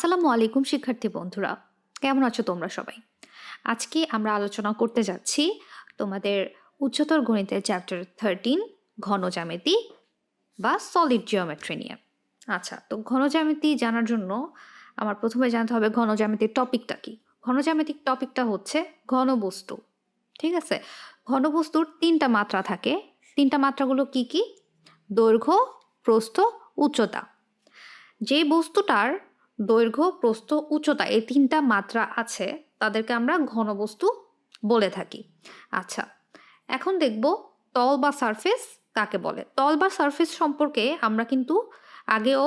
আসসালামু আলাইকুম শিক্ষার্থী বন্ধুরা, কেমন আছো তোমরা সবাই? আজকে আমরা আলোচনা করতে যাচ্ছি তোমাদের উচ্চতর গণিতের চ্যাপ্টার 13 ঘন জ্যামিতি বা সলিড জিওমেট্রি নিয়ে। আচ্ছা, তো ঘন জ্যামিতি জানার জন্য আমার প্রথমে জানতে হবে ঘন জ্যামিতির টপিকটা কি। ঘন জ্যামিতিক টপিকটা হচ্ছে ঘনবস্তু। ঠিক আছে, ঘনবস্তুর তিনটা মাত্রা থাকে। তিনটা মাত্রাগুলো কি কি? দৈর্ঘ্য, প্রস্থ, উচ্চতা। যে বস্তুটার দৈর্ঘ্য, প্রস্থ, উচ্চতা এই তিনটা মাত্রা আছে তাদেরকে আমরা ঘনবস্তু বলে থাকি। আচ্ছা, এখন দেখব তল বা সারফেস কাকে বলে। তল বা সারফেস সম্পর্কে আমরা কিন্তু আগেও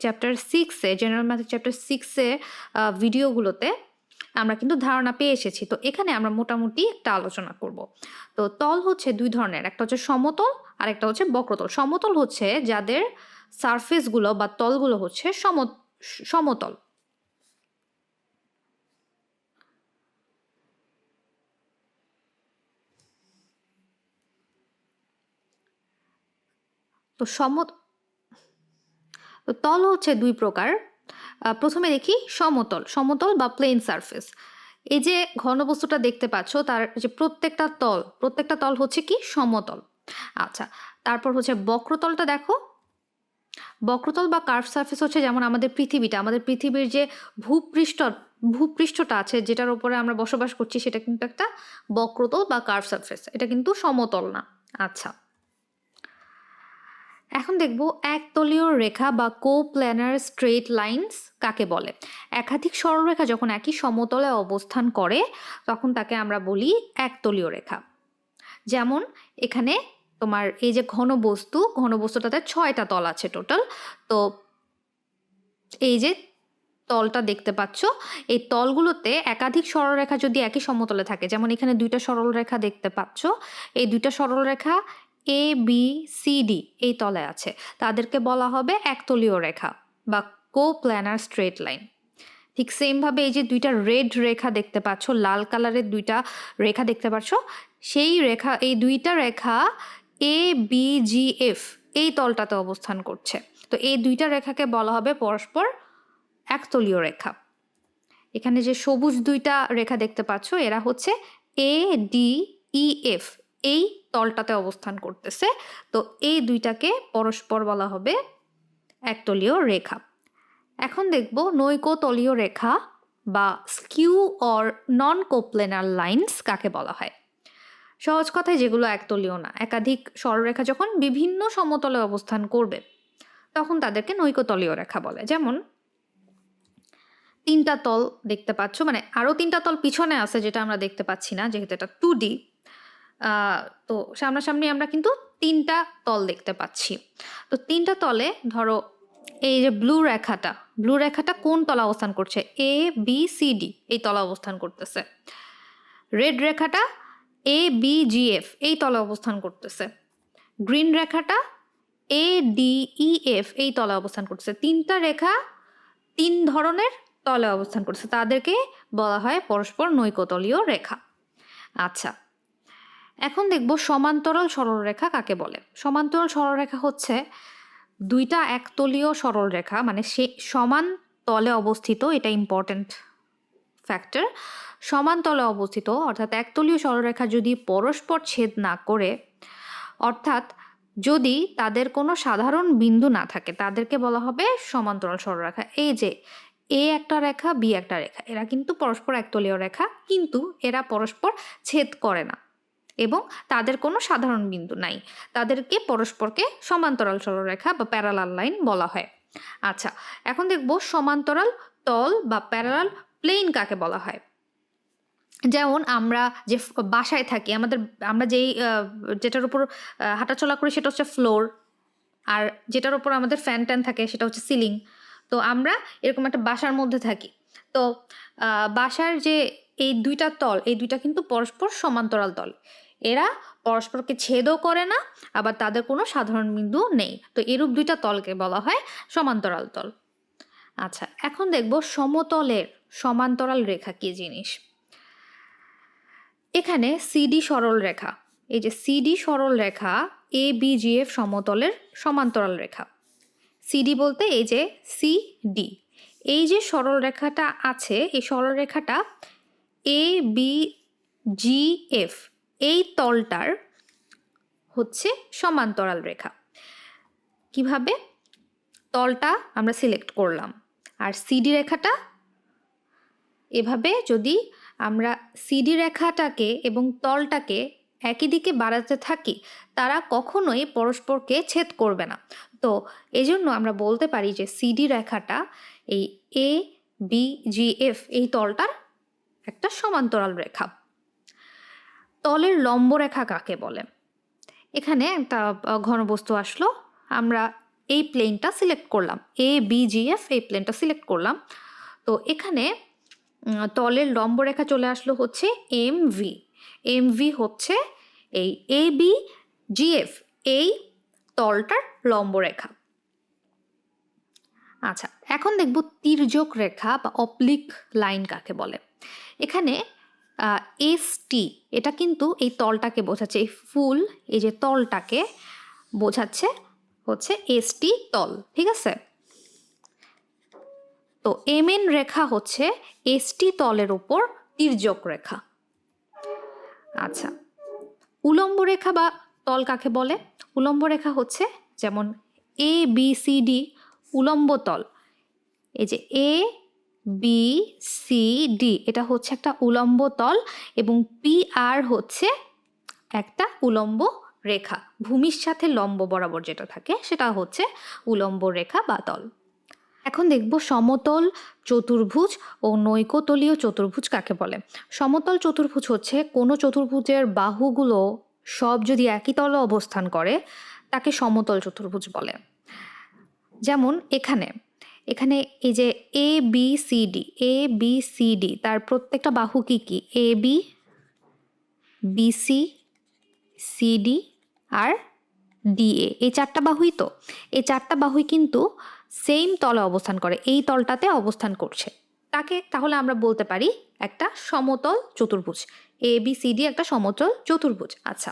চ্যাপ্টার 6-এ জেনারেল ম্যাথ চ্যাপ্টার 6-এ ভিডিওগুলোতে আমরা কিন্তু ধারণা পেয়ে এসেছি। তো এখানে আমরা মোটামুটি একটা আলোচনা করব। তো তল হচ্ছে দুই ধরনের, একটা হচ্ছে সমতল আর একটা হচ্ছে বক্রতল। সমতল হচ্ছে যাদের সারফেসগুলো বা তলগুলো হচ্ছে সমতল। তো তল হচ্ছে দুই প্রকার। প্রথমে দেখি সমতল। সমতল বা প্লেন সারফেস। এই যে ঘনবস্তুটা দেখতে পাচ্ছ তার যে প্রত্যেকটা তল হচ্ছে কি সমতল। আচ্ছা, তারপর হচ্ছে বক্রতলটা দেখো। বক্রতল বা কার্ভ সারফেস হচ্ছে যেমন আমাদের পৃথিবীর যে ভূপৃষ্ঠটা আছে, যেটার উপরে আমরা বসবাস করছি, সেটা কিন্তু একটা বক্রতল বা কার্ভ সারফেস, এটা কিন্তু সমতল না। আচ্ছা, এখন দেখব একতলীয় রেখা বা কোপ্ল্যানার স্ট্রেট লাইনস কাকে বলে। একাধিক সরলরেখা যখন একই সমতলে অবস্থান করে তখন তাকে আমরা বলি একতলীয় রেখা। যেমন এখানে তোমার এই যে ঘনবস্তুটাতে 6টা তল আছে টোটাল। তো এই যে তলটা দেখতে পাচ্ছ, এই তলগুলোতে একাধিক সরলরেখা যদি একই সমতলে থাকে, যেমন এখানে দুইটা সরলরেখা দেখতে পাচ্ছ, এই দুইটা সরলরেখা এ বি সি ডি এই তলে আছে, তাদেরকে বলা হবে একতলীয় রেখা বা কোপ্ল্যানার স্ট্রেট লাইন। ঠিক সেমভাবে এই যে দুইটা রেড রেখা দেখতে পাচ্ছ, লাল কালারের দুইটা রেখা দেখতে পাচ্ছ, এই দুইটা রেখা এ বি জি এফ এই তলটাতে অবস্থান করছে। তো এই দুইটা রেখাকে বলা হবে পরস্পর একতলীয় রেখা। এখানে যে সবুজ দুইটা রেখা দেখতে পাচ্ছ, এরা হচ্ছে এ ডি ই এফ এই তলটাতে অবস্থান করতেছে। তো এই দুইটাকে পরস্পর বলা হবে একতলীয় রেখা। এখন দেখব নৈকতলীয় রেখা বা স্কিউ অর নন কোপ্লেনার লাইনস কাকে বলা হয়। সহজ কথায় যেগুলো একতলীয় না, একাধিক সরলরেখা যখন বিভিন্ন সমতলে অবস্থান করবে তখন তাদেরকে নৈকতলীয় রেখা বলে। যেমন তিনটা তল দেখতে পাচ্ছ, আরও তিনটা তল পিছনে আছে যেটা আমরা দেখতে পাচ্ছি না যেহেতু এটা 2D। তো সামনাসামনি আমরা কিন্তু তিনটা তল দেখতে পাচ্ছি। তো তিনটা তলে ধরো এই যে ব্লু রেখাটা কোন তলা অবস্থান করছে? এ বি সি ডি এই তলা অবস্থান করতেছে। রেড রেখাটা এ বি জি এফ এই তলা অবস্থান করতেছে। গ্রিন রেখাটা এ ডি ই এফ এই তলা অবস্থান করতেছে। তিনটা রেখা তিন ধরনের তলে অবস্থান করছে, তাদেরকে বলা হয় পরস্পর নৈকতলীয় রেখা। আচ্ছা, এখন দেখব সমান্তরাল সরলরেখা কাকে বলে। সমান্তরাল সরলরেখা হচ্ছে দুইটা একতলীয় সরলরেখা, সে সমান তলে অবস্থিত, এটা ইম্পর্টেন্ট ফ্যাক্টর। সমান তলে অবস্থিত অর্থাৎ একতলীয় সরলরেখা যদি পরস্পর ছেদ না করে, অর্থাৎ যদি তাদের কোনো সাধারণ বিন্দু না থাকে, তাদেরকে বলা হবে সমান্তরাল সরলরেখা। এই যে এ একটা রেখা, বি একটা রেখা, এরা কিন্তু পরস্পর একতলীয় রেখা, কিন্তু এরা পরস্পর ছেদ করে না এবং তাদের কোনো সাধারণ বিন্দু নাই, তাদেরকে পরস্পরকে সমান্তরাল সরলরেখা বা প্যারালাল লাইন বলা হয়। আচ্ছা, এখন দেখব সমান্তরাল তল বা প্যারালাল প্লেন কাকে বলা হয়। যেমন আমরা যে বাসায় থাকি, আমরা যেটার উপর হাঁটাচলা করি সেটা হচ্ছে ফ্লোর, আর যেটার উপর আমাদের ফ্যান ট্যান থাকে সেটা হচ্ছে সিলিং। তো আমরা এরকম একটা বাসার মধ্যে থাকি। তো বাসার যে এই দুইটা তল, এই দুইটা কিন্তু পরস্পর সমান্তরাল তল, এরা পরস্পরকে ছেদও করে না, আবার তাদের কোনো সাধারণ বিন্দু নেই। তো এরূপ দুইটা তলকে বলা হয় সমান্তরাল তল। আচ্ছা, এখন দেখব সমতলের সমান্তরাল রেখা কি জিনিস। এখানে সিডি সরল রেখা, এই যে সিডি সরল রেখা এ বি জি এফ সমতলের সমান্তরাল রেখা। সিডি বলতে এই যে সি ডি, এই যে সরল রেখাটা আছে, এই সরল রেখাটা এ বি জি এফ এই তলটার হচ্ছে সমান্তরাল রেখা। কিভাবে? তলটা আমরা সিলেক্ট করলাম, আর সিডি রেখাটা এভাবে যদি আমরা সিডি রেখাটাকে এবং তলটাকে একই দিকে বাড়াতে থাকি, তারা কখনোই পরস্পরকে ছেদ করবে না। তো এজন্য আমরা বলতে পারি যে সিডি রেখাটা এই এ বি জি এফ এই তলটার একটা সমান্তরাল রেখা। তলের লম্ব রেখা কাকে বলে? এখানে একটা ঘনবস্তু আসলো, আমরা এই প্লেনটা সিলেক্ট করলাম, এ বি জি এফ এই প্লেনটা সিলেক্ট করলাম। তো এখানে তলের লম্ব রেখা চলে আসলো হচ্ছে এম ভি। এম ভি হচ্ছে এই এ বি জি এফ এই তলটার লম্ব রেখা। আচ্ছা, এখন দেখব তির্যক রেখা বা অবলিক লাইন কাকে বলে। এখানে এস টি এটা কিন্তু এই তলটাকে বোঝাচ্ছে, এই ফুল এই যে তলটাকে বোঝাচ্ছে হচ্ছে এস টি তল, ঠিক আছে। তো এম এন রেখা হচ্ছে এস টি তলের উপর তির্যক রেখা। আচ্ছা, উলম্ব রেখা বা তল কাকে বলে? উলম্ব রেখা হচ্ছে যেমন এ বি সি ডি উলম্ব তল, এই যে এ বি সি ডি এটা হচ্ছে একটা উলম্ব তল, এবং পি আর হচ্ছে একটা উলম্ব রেখা, ভূমির সাথে লম্ব বরাবর যেটা থাকে সেটা হচ্ছে উলম্ব রেখা বা তল। এখন দেখব সমতল চতুর্ভুজ ও নৈকতলীয় চতুর্ভুজ কাকে বলে। সমতল চতুর্ভুজ হচ্ছে কোনো চতুর্ভুজের বাহুগুলো সব যদি একই তলে অবস্থান করে তাকে সমতল চতুর্ভুজ বলে। যেমন এখানে এখানে এই যে এ বি সি ডি, এ বি সি ডি তার প্রত্যেকটা বাহু কি কি? A B, BC, CD R DA, এই চারটা বাহুই। তো এই চারটা বাহুই কিন্তু সেম তলে অবস্থান করে, এই তলটাতে অবস্থান করছে, তাকে তাহলে আমরা বলতে পারি একটা সমতল চতুর্ভুজ। এ বি সি ডি একটা সমতল চতুর্ভুজ। আচ্ছা,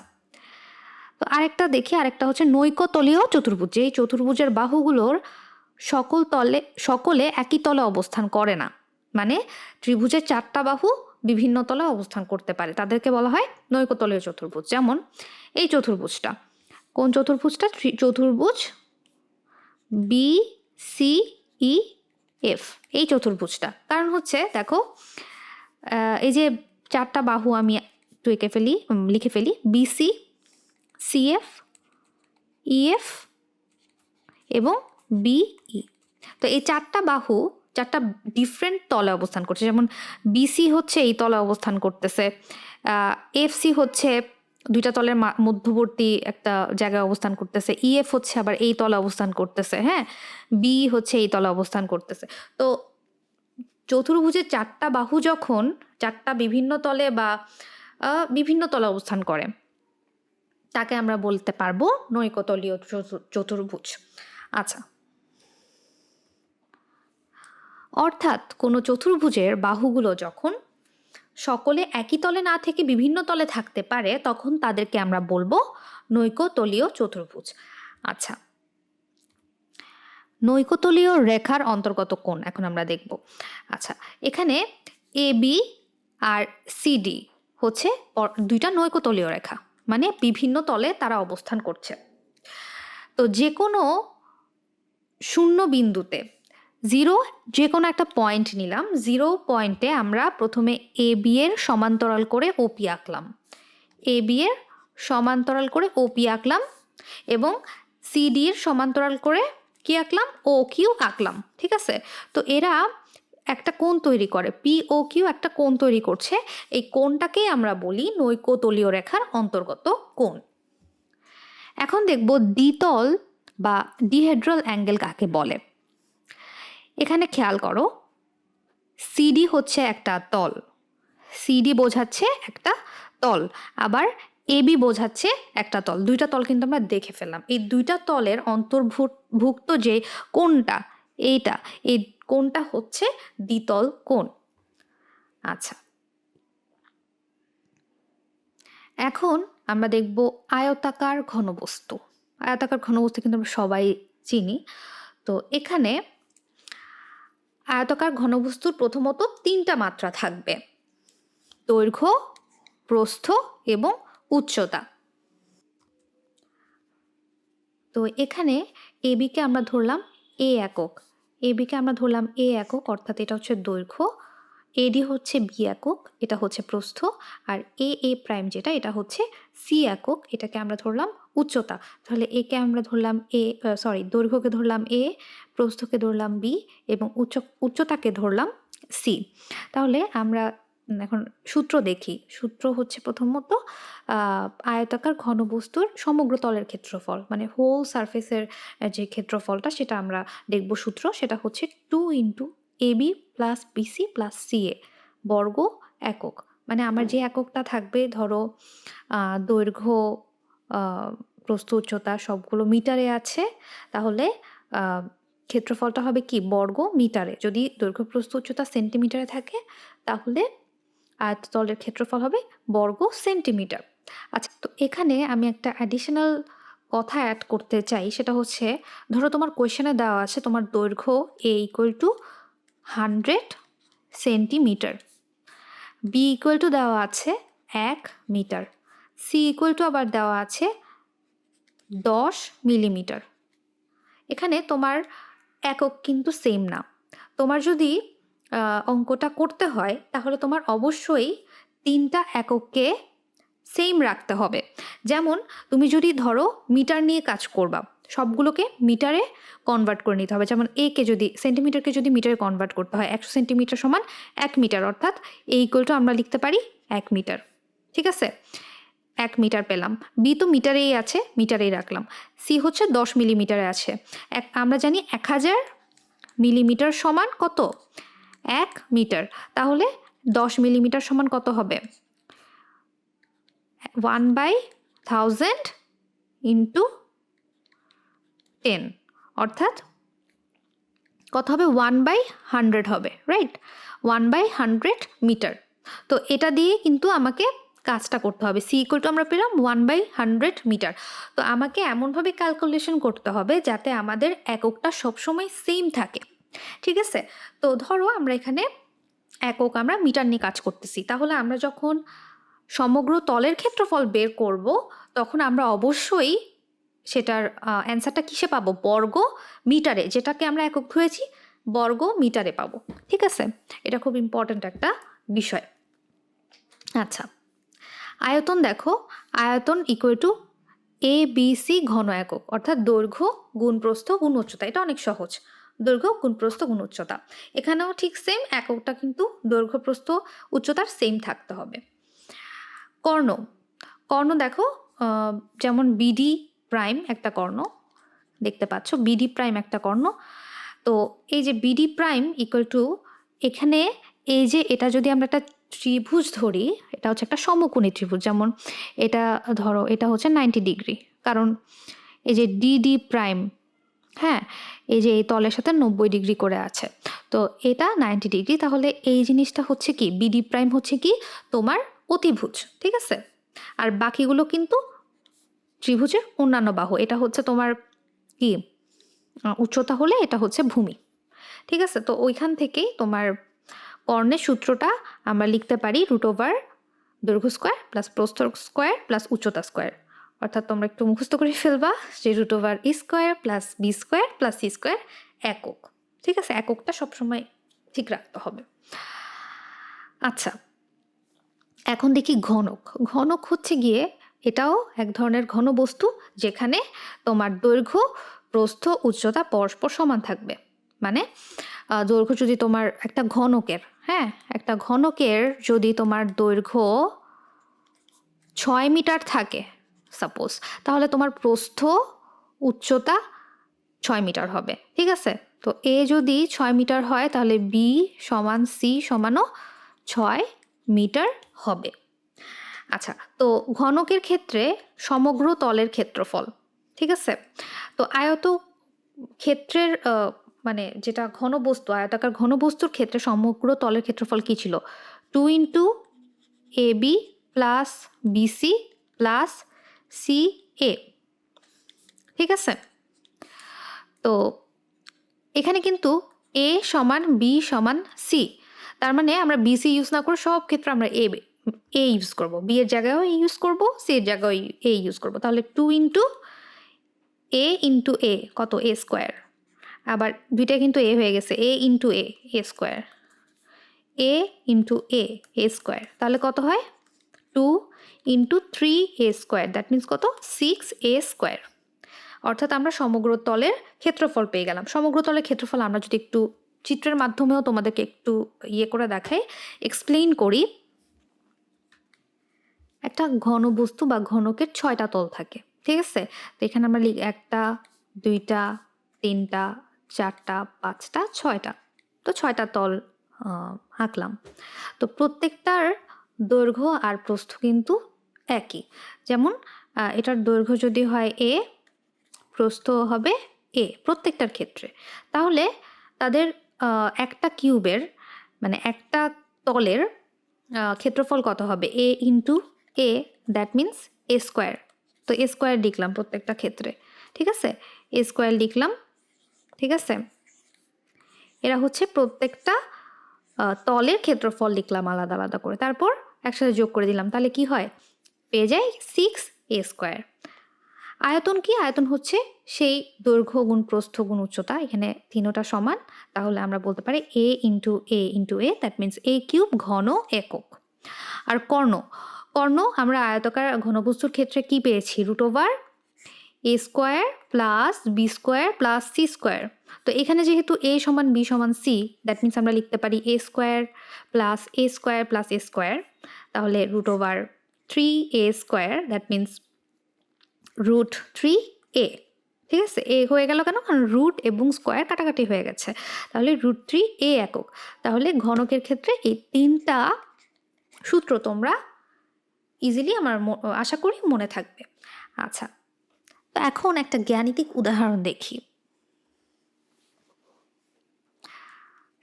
তো আরেকটা দেখি, আরেকটা হচ্ছে নৈকতলীয় চতুর্ভুজ। এই চতুর্ভুজের বাহুগুলোর সকলে একই তলে অবস্থান করে না, মানে ত্রিভুজের চারটা বাহু বিভিন্ন তলে অবস্থান করতে পারে, তাদেরকে বলা হয় নৈকতলীয় চতুর্ভুজ। যেমন এই চতুর্ভুজটা, কোন চতুর্ভুজটা? চতুর্ভুজ বি সি ই এফ এই চতুর্ভুজটা। কারণ হচ্ছে দেখো, এই যে চারটা বাহু আমি একটু লিখে ফেলি, বিসি, সিএফ, ইএফ এবং বিই। তো এই চারটা বাহু চারটা ডিফারেন্ট তলে অবস্থান করছে। যেমন বিসি হচ্ছে এই তলে অবস্থান করতেছে, এফসি হচ্ছে দুইটা তলের মধ্যবর্তী একটা জায়গায় অবস্থান করতেছে, ইএফ হচ্ছে আবার এই তলে অবস্থান করতেছে, হ্যাঁ, বি হচ্ছে এই তলে অবস্থান করতেছে। তো চতুর্ভুজের চারটা বাহু যখন চারটা বিভিন্ন তলে বা বিভিন্ন তলে অবস্থান করে, তাকে আমরা বলতে পারবো নৈকতলীয় চতুর্ভুজ। আচ্ছা, অর্থাৎ কোনো চতুর্ভুজের বাহুগুলো যখন সকলে একই তলে না থেকে বিভিন্ন তলে থাকতে পারে, তখন তাদেরকে আমরা বলবো নৈকতলীয় চতুর্ভুজ। আচ্ছা, নৈকতলীয় রেখার অন্তর্গত কোণ এখন আমরা দেখব। আচ্ছা, এখানে এ বি আর সিডি হচ্ছে দুইটা নৈকতলীয় রেখা, মানে বিভিন্ন তলে তারা অবস্থান করছে। তো যে কোনো শূন্য বিন্দুতে জিরো, যে কোনো একটা পয়েন্ট নিলাম, জিরো পয়েন্টে আমরা প্রথমে এ বি এর সমান্তরাল করে ওপি আঁকলাম, এ বি এর সমান্তরাল করে ওপি আঁকলাম, এবং সিডি এর সমান্তরাল করে কি আঁকলাম? ও কিউ আঁকলাম, ঠিক আছে। তো এরা একটা কোণ তৈরি করে, পি ও কিউ একটা কোণ তৈরি করছে, এই কোণটাকেই আমরা বলি নৈকতলীয় রেখার অন্তর্গত কোণ। এখন দেখব দ্বিতল বা ডিহেড্রাল অ্যাঙ্গেল কাকে বলে। এখানে খেয়াল করো, সিডি হচ্ছে একটা তল, সিডি বোঝাচ্ছে একটা তল, আবার এবি বোঝাচ্ছে একটা তল, দুইটা তল কিন্তু আমরা দেখে ফেললাম। এই দুইটা তলের অন্তর্ভুক্ত যে কোণটা, এইটা, এই কোণটা হচ্ছে দ্বিতল কোণ। আচ্ছা, এখন আমরা দেখব আয়তাকার ঘনবস্তু। আয়তাকার ঘনবস্তু কিন্তু আমরা সবাই চিনি। তো এখানে আয়তাকার ঘনবস্তুর প্রথমত 3টা মাত্রা থাকবে, দৈর্ঘ্য, প্রস্থ এবং উচ্চতা। তো এখানে এবিকে আমরা ধরলাম এ একক, এবিকে আমরা ধরলাম এ একক, অর্থাৎ এটা হচ্ছে দৈর্ঘ্য, এডি হচ্ছে বি একক, এটা হচ্ছে প্রস্থ, আর এ প্রাইম যেটা, এটা হচ্ছে সি একক, এটাকে আমরা ধরলাম উচ্চতা। তাহলে একে আমরা ধরলাম দৈর্ঘ্যকে ধরলাম এ, প্রস্থকে ধরলাম বি এবং উচ্চতাকে ধরলাম সি। তাহলে আমরা এখন সূত্র দেখি। সূত্র হচ্ছে প্রথমত আয়তাকার ঘনবস্তুর সমগ্র তলের ক্ষেত্রফল, মানে হোল সারফেসের যে ক্ষেত্রফলটা সেটা আমরা দেখব সূত্র। সেটা হচ্ছে 2 into AB plus BC plus CA বর্গ একক। মানে আমার যে এককটা থাকবে, ধরো দৈর্ঘ্য, প্রস্থ, উচ্চতা সবগুলো মিটারে আছে, তাহলে ক্ষেত্রফলটা হবে কি বর্গ মিটারে। যদি দৈর্ঘ্য, প্রস্থ, উচ্চতা সেন্টিমিটারে থাকে তাহলে আয়ততলের ক্ষেত্রফল হবে বর্গ সেন্টিমিটার। আচ্ছা, তো এখানে আমি একটা অ্যাডিশনাল কথা অ্যাড করতে চাই, সেটা হচ্ছে ধরো তোমার কোয়েশ্চেনে দেওয়া আছে তোমার দৈর্ঘ্য A equal to 100 centimetre, B equal to দেওয়া আছে 1 মিটার, সি ইকুয়াল টু আবার দেওয়া আছে 10 মিলিমিটার। এখানে তোমার একক কিন্তু সেম না। তোমার যদি অঙ্কটা করতে হয় তাহলে তোমার অবশ্যই 3টা একককে সেম রাখতে হবে। যেমন তুমি যদি ধরো মিটার নিয়ে কাজ করবা, সবগুলোকে মিটারে কনভার্ট করে নিতে হবে। যেমন একে যদি সেন্টিমিটারকে যদি মিটারে কনভার্ট করতে হয়, 100 সেন্টিমিটার সমান 1 মিটার, অর্থাৎ এ ইকুয়াল টু আমরা লিখতে পারি 1 মিটার। ঠিক আছে, 1 মিটার পেলাম। বি তো মিটারেই আছে, মিটারেই রাখলাম। সি হচ্ছে 10 মিলিমিটারে আছে। আমরা জানি 1000 মিলিমিটার সমান কত? 1 মিটার। তাহলে 10 মিলিমিটার সমান কত হবে? 1/1000 ইন্টু 10, অর্থাৎ কত হবে? 1/100 হবে, রাইট? 1/100 মিটার। তো এটা দিয়ে কিন্তু আমাকে কাজটা করতে হবে। সি ইকুয়াল টু আমরা পেলাম 1/100 মিটার। তো আমাকে এমনভাবে ক্যালকুলেশন করতে হবে যাতে আমাদের এককটা সবসময় সেম থাকে। ঠিক আছে, তো ধরো আমরা এখানে একক আমরা মিটার নিয়ে কাজ করতেছি, তাহলে আমরা যখন সমগ্র তলের ক্ষেত্রফল বের করব তখন আমরা অবশ্যই সেটার অ্যান্সারটা কিসে পাবো? বর্গ মিটারে, যেটাকে আমরা একক ধরেছি বর্গ মিটারে পাবো। ঠিক আছে, এটা খুব ইম্পর্ট্যান্ট একটা বিষয়। আচ্ছা, আয়তন দেখো, আয়তন equal to A B C ঘন একক, অর্থাৎ দৈর্ঘ্য গুণ প্রস্থ গুণ উচ্চতা। এটা অনেক সহজ, দৈর্ঘ্য গুণ প্রস্থ গুণ উচ্চতা। এখানেও ঠিক সেম, এককটা কিন্তু দৈর্ঘ্য প্রস্থ উচ্চতার সেম থাকতে হবে। কর্ণ, কর্ণ দেখো, যেমন বিডি প্রাইম একটা কর্ণ দেখতে পাচ্ছ, বিডি প্রাইম একটা কর্ণ। তো এই যে বিডি প্রাইম ইকুয়াল টু, এখানে এই যে এটা যদি আমরা একটা ত্রিভুজ ধরি, এটা হচ্ছে একটা সমকোণী ত্রিভুজ। যেমন এটা ধরো, এটা হচ্ছে 90 ডিগ্রি, কারণ এই যে ডিডি প্রাইম, হ্যাঁ, এই যে এই তলের সাথে 90 ডিগ্রি করে আছে, তো এটা 90 ডিগ্রি। তাহলে এই জিনিসটা হচ্ছে কি, বিডি প্রাইম হচ্ছে কি তোমার অতিভুজ। ঠিক আছে, আর বাকিগুলো কিন্তু ত্রিভুজের অন্যান্য বাহু। এটা হচ্ছে তোমার কি উচ্চতা হলে এটা হচ্ছে ভূমি। ঠিক আছে, তো ওইখান থেকেই তোমার কর্ণের সূত্রটা আমরা লিখতে পারি √, দৈর্ঘ্য স্কোয়ার প্লাস প্রস্থ স্কোয়ার প্লাস উচ্চতা স্কোয়ার। অর্থাৎ তোমরা একটু মুখস্থ করে ফেলবা যে √e square plus B square plus C square একক। ঠিক আছে, এককটা সবসময় ঠিক রাখতে হবে। আচ্ছা, এখন দেখি ঘনক। ঘনক হচ্ছে গিয়ে এটাও এক ধরনের ঘনবস্তু, যেখানে তোমার দৈর্ঘ্য, প্রস্থ, উচ্চতা পরস্পর সমান থাকবে। মানে দৈর্ঘ্য যদি তোমার একটা ঘনকের, হ্যাঁ, একটা ঘনকের যদি তোমার দৈর্ঘ্য 6 মিটার থাকে সাপোজ, তাহলে তোমার প্রস্থ উচ্চতা 6 মিটার হবে। ঠিক আছে, তো এ যদি 6 মিটার হয় তাহলে বি সমান সি সমানও 6 মিটার হবে। আচ্ছা, তো ঘনকের ক্ষেত্রে সমগ্র তলের ক্ষেত্রফল। ঠিক আছে, তো আয়ত ক্ষেত্রের মানে যেটা ঘনবস্তু, আয়তাকার ঘনবস্তুর ক্ষেত্রে সমগ্র তলের ক্ষেত্রফল কি ছিল? 2 into A B plus BC plus C A. ঠিক আছে, তো এখানে কিন্তু এ সমান বি সমান সি। তার মানে আমরা বিসি ইউজ না করে সব ক্ষেত্রে আমরা এ ইউজ করব, বি এর জায়গায়ও এ ইউজ করব, সি এর জায়গায় এ ইউজ করব। তাহলে 2 ইন্টু এ কত, এ স্কোয়ার। আবার দুইটা কিন্তু এ হয়ে গেছে, এ ইন্টু এ স্কোয়ার, এ ইন্টু এ স্কোয়ার। তাহলে কত হয় 2 ইন্টু 3 স্কোয়ার, দ্যাট মিন্স কত 6 স্কোয়ার। অর্থাৎ আমরা সমগ্র তলের ক্ষেত্রফল পেয়ে গেলাম। সমগ্র তলের ক্ষেত্রফল আমরা যদি একটু চিত্রের মাধ্যমেও তোমাদেরকে একটু করে দেখাই, এক্সপ্লেইন করি। একটা ঘনবস্তু বা ঘনকের 6টা তল থাকে, ঠিক আছে? তো এখানে আমরা লিখি 1টা 2টা 3টা 4টা 5টা 6টা, তো 6টা তল আঁকলাম। তো প্রত্যেকটার দৈর্ঘ্য আর প্রস্থ কিন্তু একই। যেমন এটার দৈর্ঘ্য যদি হয় এ, প্রস্থ হবে এ প্রত্যেকটার ক্ষেত্রে। তাহলে তাদের একটা কিউবের মানে একটা তলের ক্ষেত্রফল কত হবে, A into A, that means A square. তো এ স্কোয়ার লিখলাম প্রত্যেকটা ক্ষেত্রে, ঠিক আছে? এ স্কোয়ার লিখলাম, ঠিক আছে? এরা হচ্ছে প্রত্যেকটা তলের ক্ষেত্রফল লিখলাম আলাদা আলাদা করে, তারপর একসাথে যোগ করে দিলাম। তাহলে কি হয়, পেয়ে যাই 6 স্কোয়ার। আয়তন কি, আয়তন হচ্ছে সেই দৈর্ঘ্য গুণ প্রস্থ গুণ উচ্চতা, এখানে তিনটা সমান। তাহলে আমরা বলতে পারি A into A, that means A cube ঘন একক। আর কর্ণ, কর্ণ আমরা আয়তাকার ঘনবস্তুর ক্ষেত্রে কি পেয়েছি, root over A square plus B square plus C square. তো এখানে যেহেতু এ সমান বি সমান সি, দ্যাট মিন্স আমরা লিখতে পারি A square plus A square plus A square. তাহলে root over 3a square, that means root 3a, ঠিক আছে? এ হয়ে গেল কেন, কারণ রুট এবং স্কোয়ার কাটাকাটি হয়ে গেছে। তাহলে রুট 3a একক। তাহলে ঘনকের ক্ষেত্রে এই 3টা সূত্র তোমরা ইজিলি আমার আশা করি মনে থাকবে। আচ্ছা, তো এখন একটা গাণিতিক উদাহরণ দেখি।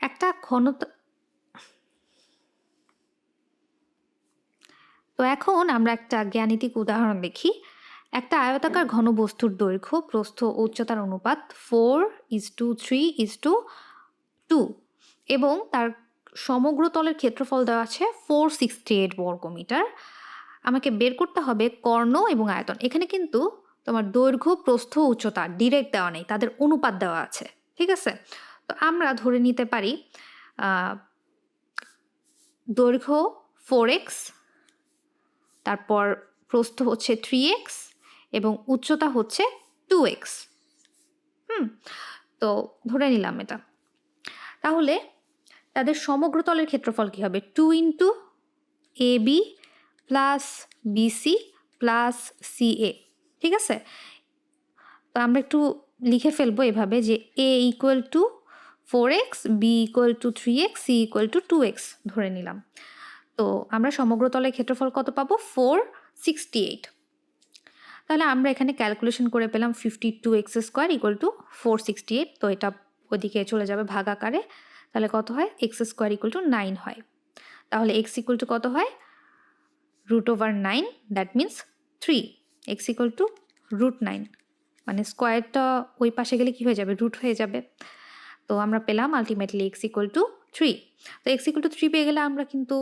একটা তো এখন আমরা একটা গাণিতিক উদাহরণ দেখি। একটা আয়তাকার ঘনবস্তুর দৈর্ঘ্য প্রস্থ ও উচ্চতার অনুপাত 4:3:2 এবং তার সমগ্র তলের ক্ষেত্রফল দেওয়া আছে 468 বর্গমিটার। আমাকে বের করতে হবে কর্ণ এবং আয়তন। এখানে কিন্তু তোমার দৈর্ঘ্য প্রস্থ উচ্চতা ডিরেক্ট দেওয়া নেই, তাদের অনুপাত দেওয়া আছে, ঠিক আছে? তো আমরা ধরে নিতে পারি দৈর্ঘ্য 4x, তারপর প্রস্থ হচ্ছে 3x এবং উচ্চতা হচ্ছে 2x। তো ধরে নিলাম এটা। তাহলে তাদের সমগ্র তলের ক্ষেত্রফল কি হবে, 2 into A B plus BC plus CA, ঠিক আছে? তো আমরা একটু লিখে ফেলবো এভাবে যে A equal to 4x, B equal to 3x, C equal to 2x ধরে নিলাম। তো আমরা সমগ্র তলের ক্ষেত্রফল কত পাবো, 468। তাহলে আমরা এখানে ক্যালকুলেশন করে পেলাম 52x স্কোয়ার ইকুয়াল টু 468। তো এটা ওদিকে চলে যাবে ভাগ আকারে। তাহলে কত হয়, এক্স স্কোয়ার ইকুয়াল টু 9 হয়। তাহলে এক্স ইকুয়াল টু কত হয়, root over 9, that means 3। X equal to root 9, মানে স্কোয়ারটা ওই পাশে গেলে কি হয়ে যাবে, রুট হয়ে যাবে। তো আমরা পেলাম আলটিমেটলি এক্স ইকুয়াল টু 3। তো এক্স ইকুয়াল টু 3 পেয়ে গেলে আমরা কিন্তু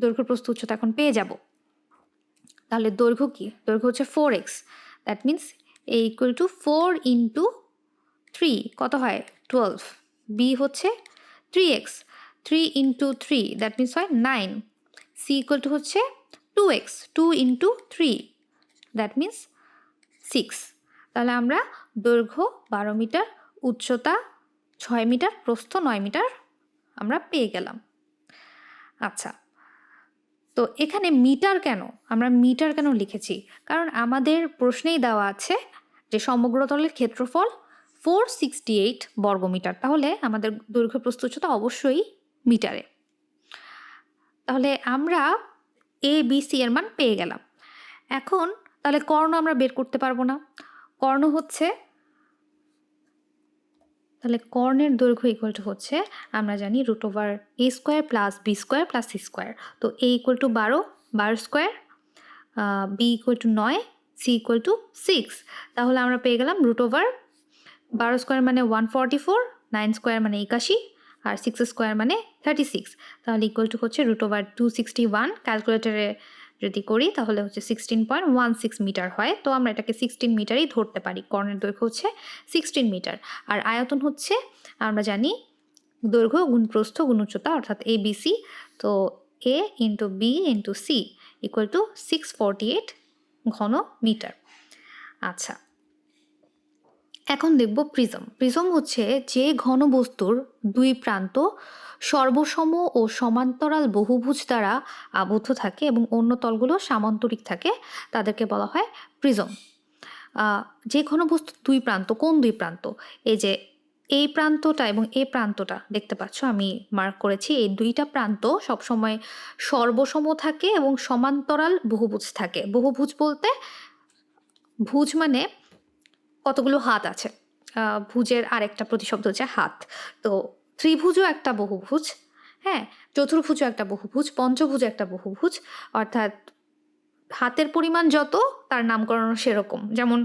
দৈর্ঘ্য প্রস্থ উচ্চতা এখন পেয়ে যাব। তাহলে দৈর্ঘ্য কি, দৈর্ঘ্য হচ্ছে 4x, that means A equal two 4 into 3 কত হয় 12, বি হচ্ছে 3x, 3 ইন্টু 3 দ্যাট মিন্স হয় 9, সি ইকুয়াল টু হচ্ছে 2x, 2 ইন্টু 3 দ্যাট মিন্স 6। তাহলে আমরা দৈর্ঘ্য 12 মিটার, উচ্চতা 6 মিটার, প্রস্থ 9 মিটার আমরা পেয়ে গেলাম। আচ্ছা, তো এখানে মিটার কেন, আমরা মিটার কেন লিখেছি, কারণ আমাদের প্রশ্নেই দেওয়া আছে যে সমগ্র তলের ক্ষেত্রফল 468 বর্গমিটার। তাহলে আমাদের দৈর্ঘ্য প্রস্থ উচ্চতা অবশ্যই মিটারে। তাহলে আমরা এ বি সি এর মান পেয়ে গেলাম। এখন তাহলে কর্ণ আমরা বের করতে পারবো না। কর্ণ হচ্ছে, তাহলে কর্ণের দৈর্ঘ্য ইকুয়াল টু হচ্ছে, আমরা জানি root over A square plus B square plus C square. তো A equal to 12 square, B equal to 9, C equal to 6। তাহলে আমরা পেয়ে গেলাম রুট ওভার 12 স্কোয়ার মানে 144, 9 স্কোয়ার মানে 81 আর 6 স্কোয়ার মানে 36, তাহলে ইকুয়াল টু হচ্ছে √261। ক্যালকুলেটরে যদি করি তাহলে হচ্ছে 16.16 মিটার হয়। তো আমরা এটাকে 16 মিটারই ধরতে পারি। কর্ণের দৈর্ঘ্য হচ্ছে 16 মিটার, আর আয়তন হচ্ছে আমরা জানি দৈর্ঘ্য গুণ প্রস্থ গুণ উচ্চতা, অর্থাৎ ABC। তো A into B into C equal to 648 ঘন মিটার। আচ্ছা, এখন দেখব প্রিজম। প্রিজম হচ্ছে যে ঘন বস্তুর দুই প্রান্ত সর্বসম ও সমান্তরাল বহুভুজ দ্বারা আবদ্ধ থাকে এবং অন্য তলগুলো সামান্তরিক থাকে, তাদেরকে বলা হয় প্রিজম। যে ঘন বস্তুর দুই প্রান্ত, কোন দুই প্রান্ত? এই যে এই প্রান্তটা এবং এই প্রান্তটা দেখতে পাচ্ছ, আমি মার্ক করেছি। এই দুইটা প্রান্ত সবসময় সর্বসম থাকে এবং সমান্তরাল বহুভুজ থাকে। বহুভুজ বলতে, ভুজ মানে কতগুলো হাত আছে, ভুজের আরেকটা প্রতিশব্দ হচ্ছে হাত। তো ত্রিভুজও একটা বহুভুজ, হ্যাঁ, চতুর্ভুজও একটা বহুভুজ, পঞ্চভুজও একটা বহুভুজ, অর্থাৎ হাতের পরিমাণ যত তার নামকরণ সেরকম। যেমন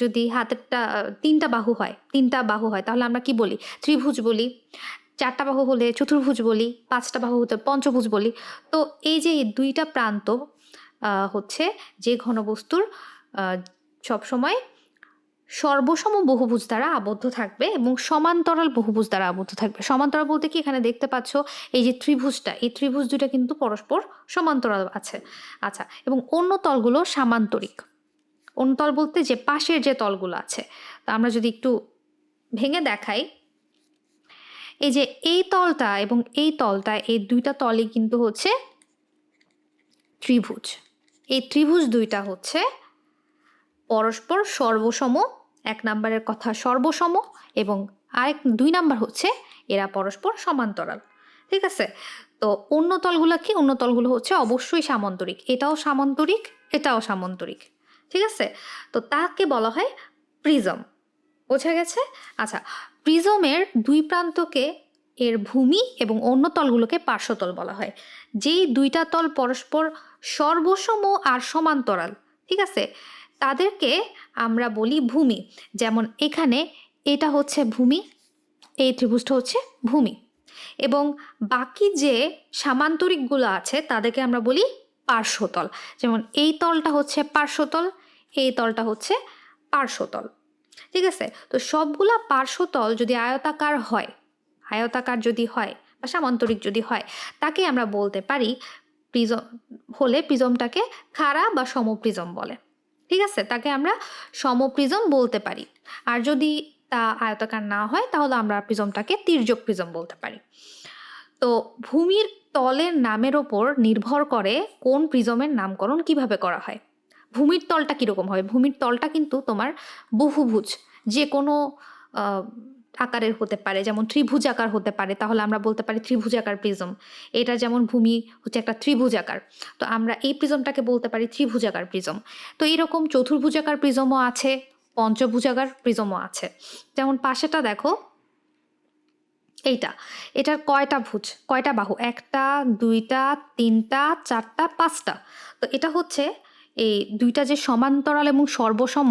যদি হাতেরটা তিনটা বাহু হয় তাহলে আমরা কি বলি? ত্রিভুজ বলি। 4টা বাহু হলে চতুর্ভুজ বলি, 5টা বাহু হতে পঞ্চভুজ বলি। তো এই যে দুইটা প্রান্ত হচ্ছে যে ঘনবস্তুর সবসময় সর্বসম বহুভুজ দ্বারা আবদ্ধ থাকবে এবং সমান্তরাল বহুভুজ দ্বারা আবদ্ধ থাকবে। সমান্তরাল বলতে কি, এখানে দেখতে পাচ্ছ এই যে ত্রিভুজটা, এই ত্রিভুজ দুটা কিন্তু পরস্পর সমান্তরাল আছে। আচ্ছা, এবং অন্য তলগুলো সামান্তরিক। অন্য তল বলতে যে পাশের যে তলগুলো আছে। তো আমরা যদি একটু ভেঙে দেখাই, এই যে এই তলটা এবং এই তলটা, এই দুইটা তলই কিন্তু হচ্ছে ত্রিভুজ। এই ত্রিভুজ দুইটা হচ্ছে পরস্পর সর্বসম। 1 নম্বরের কথা সর্বসম, এবং দুই নাম্বার হচ্ছে এরা পরস্পর সমান্তরাল। ঠিক আছে? তো অন্য তলগুলো কি? অন্য তলগুলো হচ্ছে অবশ্যই সামান্তরিক। এটাও সামান্তরিক, এটাও সামান্তরিক। ঠিক আছে? তো তাকে বলা হয় প্রিজম। বোঝা গেছে? আচ্ছা, প্রিজমের দুই প্রান্তকে এর ভূমি এবং অন্য তলগুলোকে পার্শ্বতল বলা হয়। যেই দুইটা তল পরস্পর সর্বসম আর সমান্তরাল, ঠিক আছে, তাদেরকে আমরা বলি ভূমি। যেমন এখানে এটা হচ্ছে ভূমি, এই ত্রিভুজটা হচ্ছে ভূমি, এবং বাকি যে সামান্তরিকগুলো আছে তাদেরকে আমরা বলি পার্শ্বতল। যেমন এই তলটা হচ্ছে পার্শ্বতল, এই তলটা হচ্ছে পার্শ্বতল। ঠিক আছে? তো সবগুলা পার্শ্বতল যদি আয়তাকার যদি হয় বা সামান্তরিক যদি হয়, তাকে আমরা বলতে পারি প্রিজম। হলে প্রিজমটাকে খাড়া বা সমপ্রিজম বলে। ঠিক আছে? তাকে আমরা সমপ্রিজম বলতে পারি। আর যদি তা আয়তাকার না হয় তাহলে আমরা প্রিজমটাকে তির্যক প্রিজম বলতে পারি। তো ভূমির তলের নামের ওপর নির্ভর করে কোন প্রিজমের নামকরণ কিভাবে করা হয়। ভূমির তলটা কীরকম হবে? ভূমির তলটা কিন্তু তোমার বহুভুজ, যে কোনো আকারের হতে পারে, যেমন ত্রিভুজ আকার হতে পারে, তাহলে আমরা বলতে পারি ত্রিভুজাকার প্রিজম। এটা যেমন ভূমি হচ্ছে একটা ত্রিভুজাকার, তো আমরা এই প্রিজমটাকে বলতে পারি ত্রিভুজাকার প্রিজম। তো এইরকম চতুর্ভুজাকার প্রিজমও আছে, পঞ্চভুজাকার প্রিজমও আছে। যেমন পাশেটা দেখো, এটার কয়টা বাহু? 1টা 2টা 3টা 4টা 5টা। তো এটা হচ্ছে এই দুইটা যে সমান্তরাল এবং সর্বসম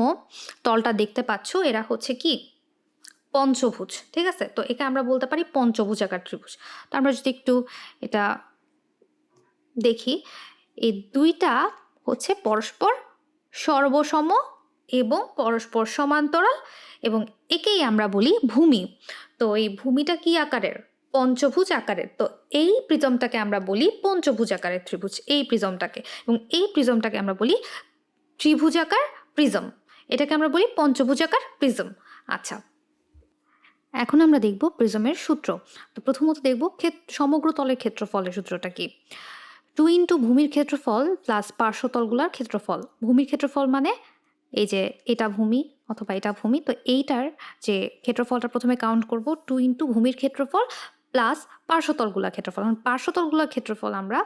তলটা দেখতে পাচ্ছ, এরা হচ্ছে কি পঞ্চভুজ। ঠিক আছে? তো একে আমরা বলতে পারি পঞ্চভুজাকার ত্রিভুজ। তো আমরা যদি একটু এটা দেখি, এই দুইটা হচ্ছে পরস্পর সর্বসম এবং পরস্পর সমান্তরাল, এবং একেই আমরা বলি ভূমি। তো এই ভূমিটা কি আকারের? পঞ্চভুজ আকারের। তো এই প্রিজমটাকে আমরা বলি পঞ্চভুজ আকারের ত্রিভুজ, এই প্রিজমটাকে, এবং এই প্রিজমটাকে আমরা বলি ত্রিভুজাকার প্রিজম। এটাকে আমরা বলি পঞ্চভুজাকার প্রিজম। আচ্ছা, এখন আমরা দেখব প্রিজমের সূত্র। তো প্রথমত দেখব সমগ্র তলের ক্ষেত্রফলের সূত্রটা কি। 2 ইন্টু ভূমির ক্ষেত্রফল প্লাস পার্শ্বতলগুলোর ক্ষেত্রফল। ভূমির ক্ষেত্রফল মানে এই যে এটা ভূমি অথবা এটা ভূমি, তো এইটার যে ক্ষেত্রফলটা প্রথমে কাউন্ট করব, 2 ইন্টু ভূমির ক্ষেত্রফল প্লাস পার্শ্বতলগুলোর ক্ষেত্রফল। পার্শ্বতলগুলোর ক্ষেত্রফল আমরা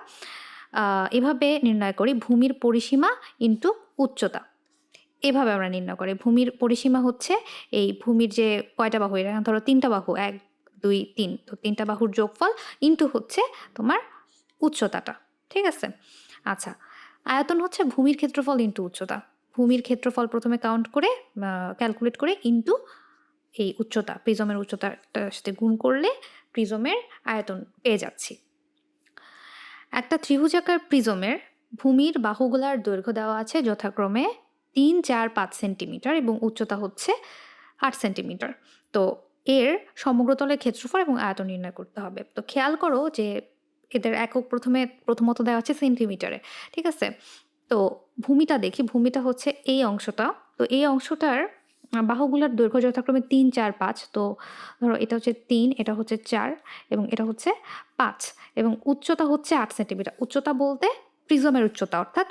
এভাবে নির্ণয় করি, ভূমির পরিসীমা ইন্টু উচ্চতা। এভাবে আমরা নির্ণয় করি। ভূমির পরিসীমা হচ্ছে এই ভূমির যে কয়টা বাহু, এটা ধরো 3টা বাহু, 1 2 3, তো 3টা বাহুর যোগফল ইন্টু হচ্ছে তোমার উচ্চতাটা। ঠিক আছে? আচ্ছা, আয়তন হচ্ছে ভূমির ক্ষেত্রফল ইন্টু উচ্চতা। ভূমির ক্ষেত্রফল প্রথমে কাউন্ট করে ক্যালকুলেট করে ইন্টু এই উচ্চতা, প্রিজমের উচ্চতাটার সাথে গুণ করলে প্রিজমের আয়তন পেয়ে যাচ্ছি। একটা ত্রিভুজাকার প্রিজমের ভূমির বাহুগুলার দৈর্ঘ্য দেওয়া আছে যথাক্রমে 3, 4, 5 সেন্টিমিটার এবং উচ্চতা হচ্ছে 8 সেন্টিমিটার। তো এর সমগ্রতলের ক্ষেত্রফল এবং আয়তন নির্ণয় করতে হবে। তো খেয়াল করো যে এদের একক প্রথমত দেওয়া আছে সেন্টিমিটারে, ঠিক আছে? তো ভূমিটা দেখি, ভূমিটা হচ্ছে এই অংশটা। তো এই অংশটার বাহুগুলার দৈর্ঘ্য যথাক্রমে 3, 4, 5। তো ধরো এটা হচ্ছে 3, এটা হচ্ছে 4 এবং এটা হচ্ছে 5 এবং উচ্চতা হচ্ছে 8 সেন্টিমিটার। উচ্চতা বলতে প্রিজমের উচ্চতা, অর্থাৎ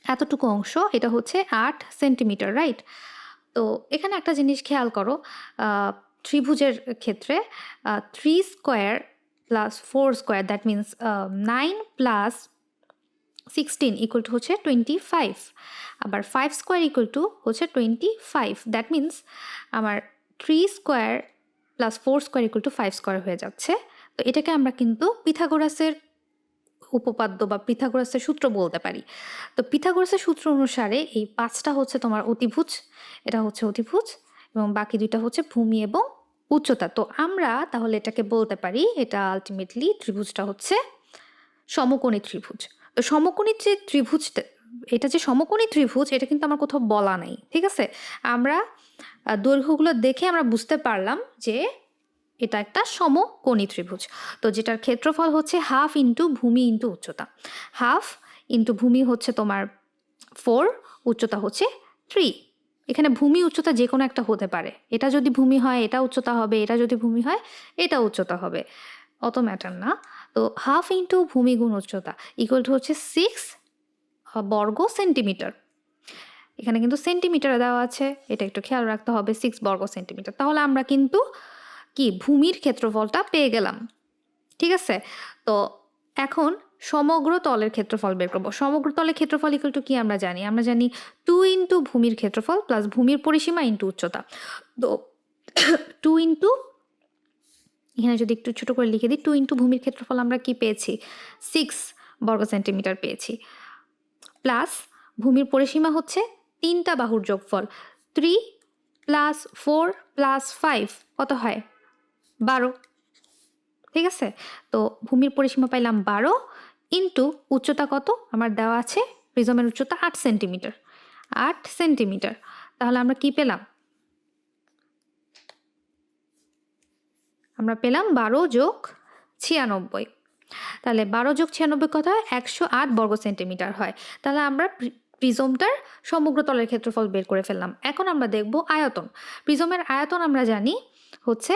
এতটুকু অংশ, এটা হচ্ছে 8 সেন্টিমিটার, রাইট? তো এখানে একটা জিনিস খেয়াল করো, ত্রিভুজের ক্ষেত্রে 3 square plus 4 square, that means 9 plus 16 equal to হচ্ছে 25। আবার 5 স্কোয়ার ইকুয়াল টু হচ্ছে 25, দ্যাট মিনস আমার 3 square plus 4 square equal to 5 square হয়ে যাচ্ছে। তো এটাকে আমরা কিন্তু পিথাগোরাসের উপপাদ্য বা পিথাগোরাসের সূত্র বলতে পারি। তো পিথাগোরাসের সূত্র অনুসারে এই 5টা হচ্ছে তোমার অতিভুজ, এটা হচ্ছে অতিভুজ এবং বাকি 2টা হচ্ছে ভূমি এবং উচ্চতা। তো আমরা তাহলে এটাকে বলতে পারি এটা আলটিমেটলি ত্রিভুজটা হচ্ছে সমকোণী ত্রিভুজ। তো সমকোণী যে ত্রিভুজটা, এটা যে সমকোণী ত্রিভুজ এটা কিন্তু আমার কোথাও বলা নাই, ঠিক আছে? আমরা দৈর্ঘ্যগুলো দেখে আমরা বুঝতে পারলাম যে এটা একটা সমকোণী ত্রিভুজ। তো যেটার ক্ষেত্রফল হচ্ছে হাফ ইন্টু ভূমি ইন্টু উচ্চতা। হাফ ইন্টু ভূমি হচ্ছে তোমার 4, উচ্চতা হচ্ছে 3। এখানে ভূমি উচ্চতা যে কোনো একটা হতে পারে, এটা যদি ভূমি হয় এটা উচ্চতা হবে, এটা যদি ভূমি হয় এটা উচ্চতা হবে, অত ম্যাটার না। তো হাফ ইন্টু ভূমি গুণ উচ্চতা ইকুয়াল টু হচ্ছে 6 বর্গ সেন্টিমিটার। এখানে কিন্তু সেন্টিমিটারে দেওয়া আছে, এটা একটু খেয়াল রাখতে হবে, 6 বর্গ সেন্টিমিটার। তাহলে আমরা কিন্তু কি ভূমির ক্ষেত্রফলটা পেয়ে গেলাম, ঠিক আছে? তো এখন সমগ্র তলের ক্ষেত্রফল বের করবো। সমগ্র তলের ক্ষেত্রফল ইকুয়াল টু কি আমরা জানি 2 ইন্টু ভূমির ক্ষেত্রফল প্লাস ভূমির পরিসীমা ইন্টু উচ্চতা। তো 2 ইন্টু, এখানে যদি একটু ছোট করে লিখে দিই, 2 ইন্টু ভূমির ক্ষেত্রফল আমরা কি পেয়েছি, 6 বর্গ সেন্টিমিটার পেয়েছি, প্লাস ভূমির পরিসীমা হচ্ছে 3টা বাহুর যোগফল, 3 প্লাস 4 প্লাস 5 কত হয়, 12, ঠিক আছে? তো ভূমির পরিসীমা পাইলাম 12 ইন্টু উচ্চতা কত আমার দেওয়া আছে, প্রিজমের উচ্চতা 8 সেন্টিমিটার, 8 সেন্টিমিটার। তাহলে আমরা কি পেলাম, আমরা পেলাম 12 যোগ 96। তাহলে 12 যোগ 96 কত হয়, 108 বর্গ সেন্টিমিটার হয়। তাহলে আমরা প্রিজমটার সমগ্র তলের ক্ষেত্রফল বের করে ফেললাম। এখন আমরা দেখব আয়তন। প্রিজমের আয়তন আমরা জানি হচ্ছে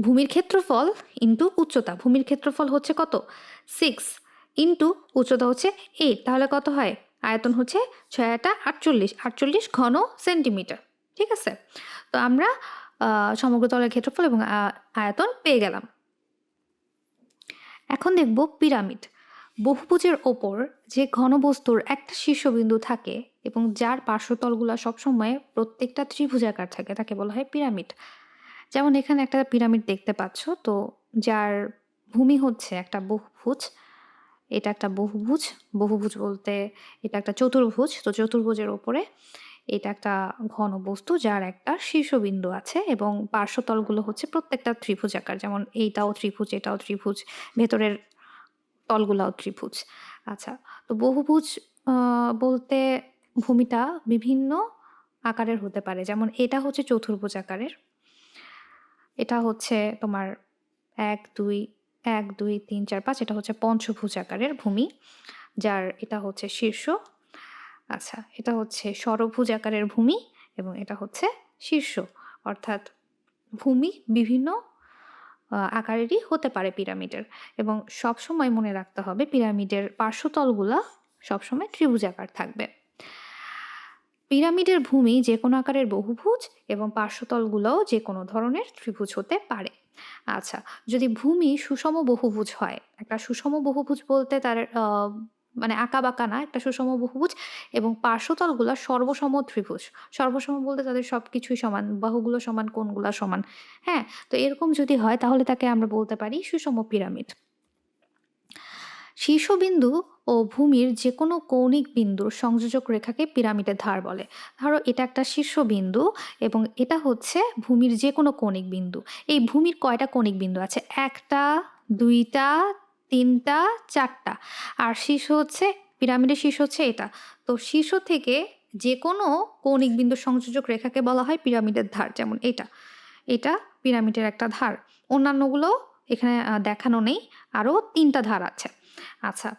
ভূমির ক্ষেত্রফল ইন্টু উচ্চতা। ভূমির ক্ষেত্রফল হচ্ছে কত, 6 ইন্টু উচ্চতা হচ্ছে 8। তাহলে কত হয়, আয়তন হচ্ছে 6 48, 48 ঘন সেন্টিমিটার, ঠিক আছে? তো আমরা সমগ্র তলের ক্ষেত্রফল এবং আয়তন পেয়ে গেলাম। এখন দেখব পিরামিড। বহুভুজের ওপর যে ঘনবস্তুর একটা শীর্ষবিন্দু থাকে এবং যার পার্শ্বতলগুলো সবসময় প্রত্যেকটা ত্রিভুজাকার থাকে তাকে বলা হয় পিরামিড। যেমন এখানে একটা পিরামিড দেখতে পাচ্ছ, তো যার ভূমি হচ্ছে একটা বহুভুজ, এটা একটা বহুভুজ। বহুভুজ বলতে এটা একটা চতুর্ভুজ। তো চতুর্ভুজের ওপরে এটা একটা ঘনবস্তু যার একটা শীর্ষবিন্দু আছে এবং পার্শ্বতলগুলো হচ্ছে প্রত্যেকটা ত্রিভুজাকার, যেমন এইটাও ত্রিভুজ, এটাও ত্রিভুজ, ভেতরের তলগুলাও ত্রিভুজ। আচ্ছা, তো বহুভুজ বলতে ভূমিটা বিভিন্ন আকারের হতে পারে, যেমন এটা হচ্ছে চতুর্ভুজ আকারের, এটা হচ্ছে তোমার 1 2 1 2 3 4 5, এটা হচ্ছে পঞ্চভুজ আকারের ভূমি যার এটা হচ্ছে শীর্ষ। আচ্ছা, এটা হচ্ছে ষড়ভুজ আকারের ভূমি এবং এটা হচ্ছে শীর্ষ, অর্থাৎ ভূমি বিভিন্ন আকারেরই হতে পারে পিরামিডের। এবং সবসময় মনে রাখতে হবে পিরামিডের পার্শ্বতলগুলা সবসময় ত্রিভুজাকার থাকবে। পিরামিডের ভূমি যে কোনো আকারের বহুভুজ এবং পার্শ্বতলগুলোও যে কোনো ধরনের ত্রিভুজ হতে পারে। আচ্ছা, যদি ভূমি সুষম বহুভুজ হয়, একটা সুষম বহুভুজ বলতে তার মানে আঁকা বাঁকা না, একটা সুষম বহুভুজ এবং পার্শ্বতলগুলো সর্বসম ত্রিভুজ। সর্বসম বলতে তাদের সব কিছুই সমান, বাহুগুলো সমান, কোণগুলো সমান। হ্যাঁ, তো এরকম যদি হয় তাহলে তাকে আমরা বলতে পারি সুষম পিরামিড। শীর্ষবিন্দু ও ভূমির যে কোনো কৌণিক বিন্দুর সংযোজক রেখাকে পিরামিডের ধার বলে। ধরো এটা একটা শীর্ষবিন্দু এবং এটা হচ্ছে ভূমির যে কোনো কৌণিক বিন্দু। এই ভূমির কয়টা কৌণিক বিন্দু আছে? 1টা, 2টা, 3টা, 4টা। আর শীর্ষ হচ্ছে, পিরামিডের শীর্ষ হচ্ছে এটা। তো শীর্ষ থেকে যে কোনো কৌণিক বিন্দুর সংযোজক রেখাকে বলা হয় পিরামিডের ধার। যেমন এটা পিরামিডের একটা ধার। অন্যান্যগুলো এখানে দেখানো নেই, আরও 3টা ধার আছে। আচ্ছা,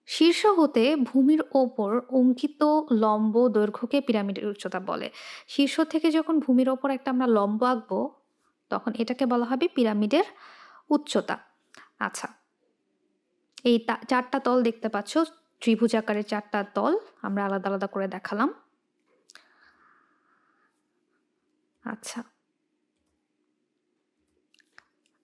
শীর্ষ হতে ভূমির ওপর অঙ্কিত লম্ব দৈর্ঘ্যকে পিরামিডের উচ্চতা বলে। শীর্ষ থেকে যখন ভূমির ওপর একটা আমরা লম্ব আঁকবো তখন এটাকে বলা হবে পিরামিডের উচ্চতা। আচ্ছা, এই 4টা তল দেখতে পাচ্ছ, ত্রিভুজ আকারের 4টা তল আমরা আলাদা আলাদা করে দেখালাম। আচ্ছা,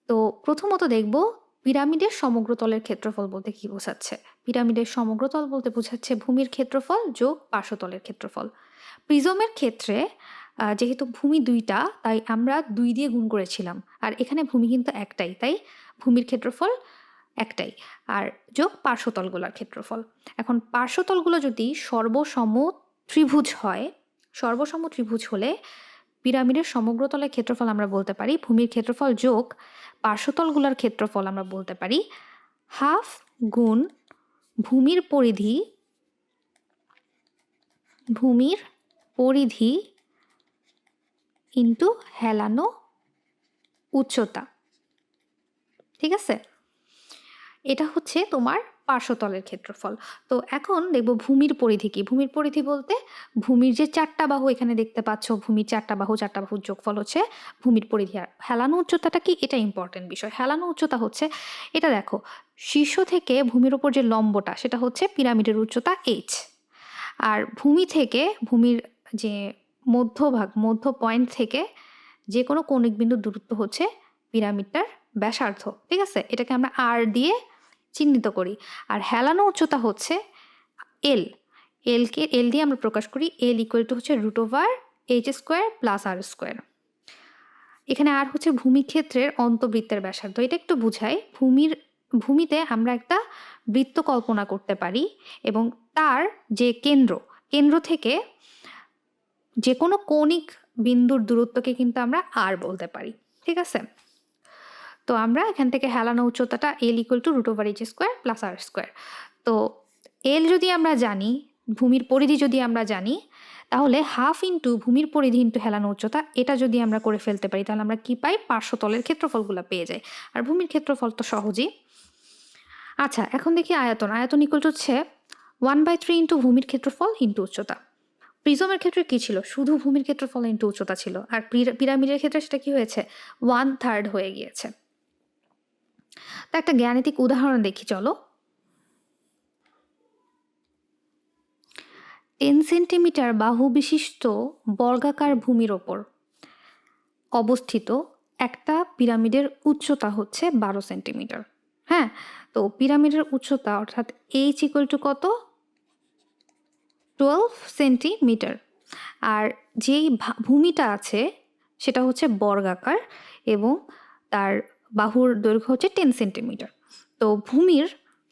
তো প্রথমত দেখব পিরামিডের সমগ্র তলের ক্ষেত্রফল বলতে কি বোঝাচ্ছে। পিরামিডের সমগ্র তল বলতে বোঝাচ্ছে ভূমির ক্ষেত্রফল যোগ পার্শ্বতলের ক্ষেত্রফল। প্রিজমের ক্ষেত্রে যেহেতু ভূমি 2টা তাই আমরা 2 দিয়ে গুণ করেছিলাম, আর এখানে ভূমি কিন্তু একটাই, তাই ভূমির ক্ষেত্রফল একটাই, আর যোগ পার্শ্বতলগুলোর ক্ষেত্রফল। এখন পার্শ্বতলগুলো যদি সর্বসম ত্রিভুজ হয়, সর্বসম ত্রিভুজ হলে পিরামিডের সমগ্র তলের ক্ষেত্রফল আমরা বলতে পারি ভূমির ক্ষেত্রফল যোগ পার্শ্বতলগুলোর ক্ষেত্রফল আমরা বলতে পারি হাফ গুণ ভূমির পরিধি ইন্টু হেলানো উচ্চতা। ঠিক আছে, এটা হচ্ছে তোমার পার্শ্বতলের ক্ষেত্রফল। তো এখন দেখব ভূমির পরিধি কি। ভূমির পরিধি বলতে ভূমির যে 4টা বাহু এখানে দেখতে পাচ্ছ, ভূমির 4টা বাহুর যোগফল হচ্ছে ভূমির পরিধি। আর হেলানো উচ্চতাটা কি, এটা ইম্পর্টেন্ট বিষয়। হেলানো উচ্চতা হচ্ছে, এটা দেখো, শীর্ষ থেকে ভূমির ওপর যে লম্বটা সেটা হচ্ছে পিরামিডের উচ্চতা h, আর ভূমি থেকে ভূমির যে মধ্য পয়েন্ট থেকে যে কোনো কৌণিক বিন্দুর দূরত্ব হচ্ছে পিরামিডটার ব্যাসার্ধ। ঠিক আছে, এটাকে আমরা আর দিয়ে চিহ্নিত করি। আর হেলানো উচ্চতা হচ্ছে এল দিয়ে আমরা প্রকাশ করি। এল ইকুয়াল টু হচ্ছে √h² প্লাস r²। এখানে আর হচ্ছে ভূমিক্ষেত্রের অন্তবৃত্তের ব্যাসার্ধ। এটা একটু বুঝাই। ভূমিতে আমরা একটা বৃত্ত কল্পনা করতে পারি এবং তার যে কেন্দ্র থেকে যে কোনো কৌণিক বিন্দুর দূরত্বকে কিন্তু আমরা আর বলতে পারি। ঠিক আছে, তো আমরা এখান থেকে হেলানো উচ্চতাটা L equal to √h² plus r²। তো এল যদি আমরা জানি, ভূমির পরিধি যদি আমরা জানি, তাহলে হাফ ইন্টু ভূমির পরিধি ইন্টু হেলানো উচ্চতা, এটা যদি আমরা করে ফেলতে পারি তাহলে আমরা কি পাই, পার্শ্বতলের ক্ষেত্রফলগুলো পেয়ে যাই। আর ভূমির ক্ষেত্রফল তো সহজেই। আচ্ছা, এখন দেখি আয়তন ইকুয়াল টু হচ্ছে 1/3 ইন্টু ভূমির ক্ষেত্রফল ইন্টু উচ্চতা। প্রিজমের ক্ষেত্রে কি ছিল, শুধু ভূমির ক্ষেত্রফল ইন্টু উচ্চতা ছিল, আর পিরামিডের ক্ষেত্রে সেটা কি হয়েছে, 1/3 হয়ে গিয়েছে। তা একটা গাণিতিক উদাহরণ দেখি চলো। 10 সেন্টিমিটার বাহু বিশিষ্ট বর্গাকার ভূমির ওপর অবস্থিত একটা পিরামিডের উচ্চতা হচ্ছে 12 সেন্টিমিটার। হ্যাঁ, তো পিরামিডের উচ্চতা অর্থাৎ h ইকুয়াল টু কত, 12 সেন্টিমিটার। আর যেই ভূমিটা আছে সেটা হচ্ছে বর্গাকার এবং তার বাহুর দৈর্ঘ্য হচ্ছে 10 সেন্টিমিটার। তো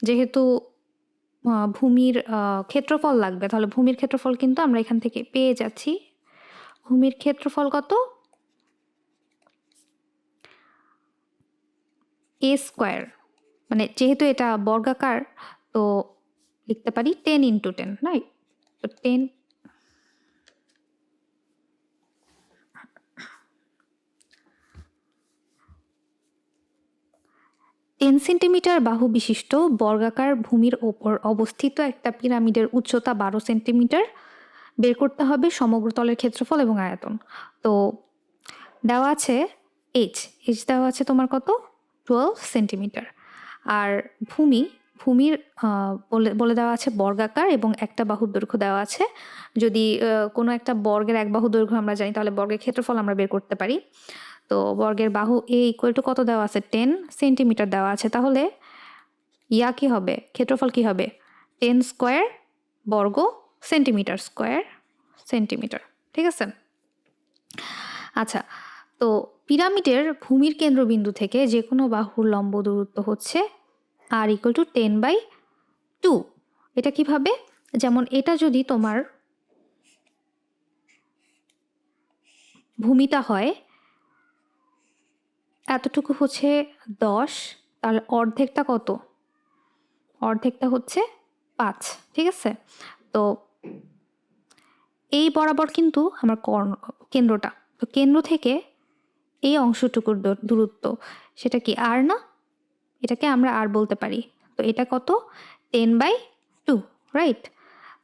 যেহেতু ভূমির ক্ষেত্রফল লাগবে, তাহলে ভূমির ক্ষেত্রফল কিন্তু আমরা এখান থেকে পেয়ে যাচ্ছি। ভূমির ক্ষেত্রফল কত, a², মানে যেহেতু এটা বর্গাকার তো লিখতে পারি 10 × 10, রাইট? তো 10 সেন্টিমিটার বাহু বিশিষ্ট বর্গাকার ভূমির ওপর অবস্থিত একটা পিরামিডের উচ্চতা 12 সেন্টিমিটার। বের করতে হবে সমগ্র তলের ক্ষেত্রফল এবং আয়তন। তো দেওয়া আছে h দেওয়া আছে তোমার কত, 12 সেন্টিমিটার। আর ভূমির বলে দেওয়া আছে বর্গাকার এবং একটা বাহুর দৈর্ঘ্য দেওয়া আছে। যদি কোনো একটা বর্গের এক বাহু দৈর্ঘ্য আমরা জানি তাহলে বর্গের ক্ষেত্রফল আমরা বের করতে পারি। তো বর্গের বাহু a ইকুয়াল টু কত দেওয়া আছে, 10 সেন্টিমিটার দেওয়া আছে। তাহলে কি হবে, ক্ষেত্রফল কি হবে, 10² বর্গ সেন্টিমিটার। ঠিক আছে, আচ্ছা, তো পিরামিডের ভূমির কেন্দ্রবিন্দু থেকে যে কোনো বাহুর লম্ব দূরত্ব হচ্ছে r ইকুয়াল টু 10/2। এটা কিভাবে? যেমন এটা যদি তোমার ভূমিটা হয়, এতটুকু হচ্ছে 10, তাহলে অর্ধেকটা কত? অর্ধেকটা হচ্ছে 5, ঠিক আছে? তো এই বরাবর কিন্তু আমার কেন্দ্রটা, তো কেন্দ্র থেকে এই অংশটুকুর দূরত্ব সেটা কি r না? এটাকে আমরা r বলতে পারি। তো এটা কত? 10/2, রাইট?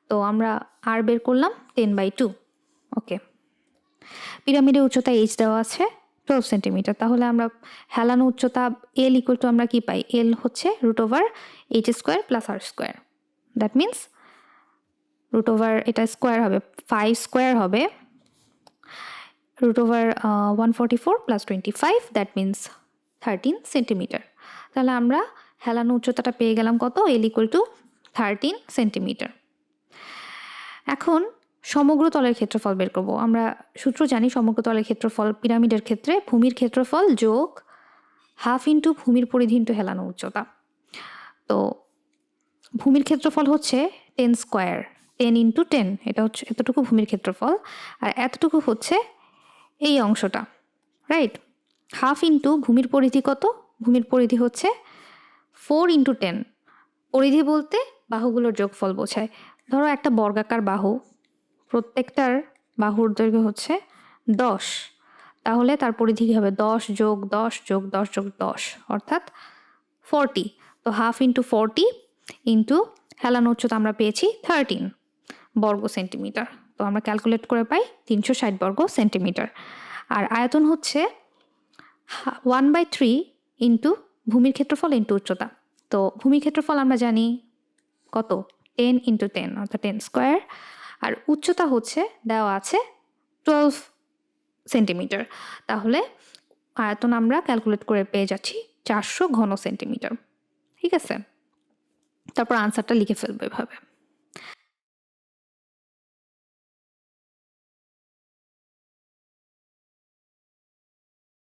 তো আমরা r বের করলাম 10/2। ওকে, পিরামিডের উচ্চতা h দেওয়া আছে 12 সেন্টিমিটার। তাহলে আমরা হেলানো উচ্চতা l ইকুয়াল টু আমরা কি পাই? l হচ্ছে √h² + r²। দ্যাট মিন্স √ এটা স্কোয়ার হবে, 5 স্কোয়ার হবে √144 + 25, দ্যাট মিন্স 13 সেন্টিমিটার। তাহলে আমরা হেলানো উচ্চতাটা পেয়ে গেলাম কত? l equal to 13 centimetre. এখন সমগ্র তলের ক্ষেত্রফল বের করব। আমরা সূত্র জানি, সমগ্র তলের ক্ষেত্রফল পিরামিডের ক্ষেত্রে ভূমির ক্ষেত্রফল যোগ হাফ ইন্টু ভূমির পরিধি ইন্টু হেলানো উচ্চতা। তো ভূমির ক্ষেত্রফল হচ্ছে 10 স্কোয়ার, 10 × 10, এটা হচ্ছে এতটুকু ভূমির ক্ষেত্রফল, আর এতটুকু হচ্ছে এই অংশটা, রাইট? হাফ ইন্টু ভূমির পরিধি কত? ভূমির পরিধি হচ্ছে 4 × 10। পরিধি বলতে বাহুগুলোর যোগফল বোঝায়। ধরো একটা বর্গাকার বাহু, প্রত্যেকটার বাহুর দৈর্ঘ্য হচ্ছে 10, তাহলে তার পরিধি কী হবে? 10 + 10 + 10 + 10, অর্থাৎ 40। তো হাফ ইন্টু 40 ইন্টু হেলানো উচ্চতা আমরা পেয়েছি 13 বর্গ সেন্টিমিটার। তো আমরা ক্যালকুলেট করে পাই 360 বর্গ সেন্টিমিটার। আর আয়তন হচ্ছে 1/3 ইন্টু ভূমির ক্ষেত্রফল ইন্টু উচ্চতা। তো ভূমির ক্ষেত্রফল আমরা জানি কত? 10 × 10, অর্থাৎ 10 স্কোয়ার। আর উচ্চতা হচ্ছে দেওয়া আছে 12 সেন্টিমিটার। তাহলে আয়তন আমরা ক্যালকুলেট করে পেয়ে যাচ্ছি 400 ঘন সেন্টিমিটার। ঠিক আছে? তারপর আনসারটা লিখে ফেলবো এভাবে।